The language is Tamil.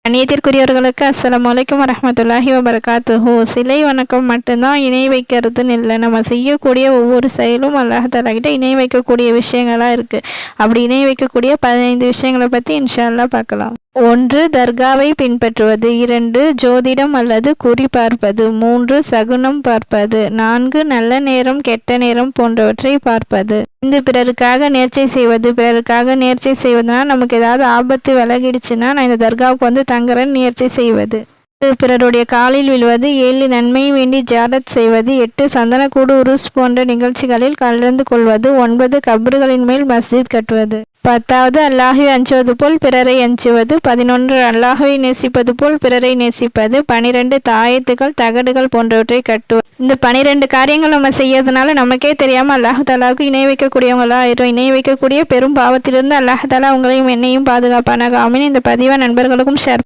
கண்ணியத்திற்குரியவர்களுக்கு அஸ்ஸலாமு அலைக்கும் வரஹ்மத்துல்லாஹி வபரகாத்துஹு. சிலை வணக்கம் மட்டும்தான் இணை வைக்கிறதுன்னு இல்லை. நம்ம செய்யக்கூடிய ஒவ்வொரு செயலும் அல்லாஹ் தஆலா கிட்ட இணை வைக்கக்கூடிய விஷயங்களாக இருக்குது. அப்படி இணை வைக்கக்கூடிய 15 விஷயங்களை பற்றி இன்ஷா அல்லாஹ் பார்க்கலாம். 1. தர்காவை பின்பற்றுவது. 2. ஜோதிடம் அல்லது குறி பார்ப்பது. 3. சகுனம் பார்ப்பது. 4. நல்ல நேரம் கெட்ட நேரம் போன்றவற்றை பார்ப்பது. இந்த பிறருக்காக நேர்ச்சை செய்வது. பிறருக்காக நேர்ச்சை செய்வதனால் நமக்கு ஏதாவது ஆபத்து விலகிடுச்சுன்னா நான் இந்த தர்காவுக்கு வந்து தங்குறேன்னு நேர்ச்சை செய்வது. பிறருடைய காலில் விழுவது. 7. நன்மை வேண்டி ஜியாரத் செய்வது. 8. சந்தனக்கூடு உருஸ் போன்ற நிகழ்ச்சிகளில் கலந்து கொள்வது. 9. கபறுகளின் மேல் மஸ்ஜித் கட்டுவது. 10. அல்லாஹ்வை அஞ்சுவது போல் பிறரை அஞ்சுவது. 11. அல்லாஹ்வை நேசிப்பது போல் பிறரை நேசிப்பது. 12. தாயத்துகள் தகடுகள் போன்றவற்றை கட்டுவது. இந்த 12 காரியங்கள் நம்ம செய்யறதுனால நமக்கே தெரியாமல் அல்லாஹ் தஆலாவுக்கு இணை வைக்கக்கூடியவங்களா ஆயிரும். இணை வைக்கக்கூடிய பெரும் பாவத்திலிருந்து அல்லாஹ் தஆலா உங்களையும் என்னையும் பாதுகாப்பானாக. ஆமீன். இந்த பதிவை நண்பர்களுக்கும் ஷேர்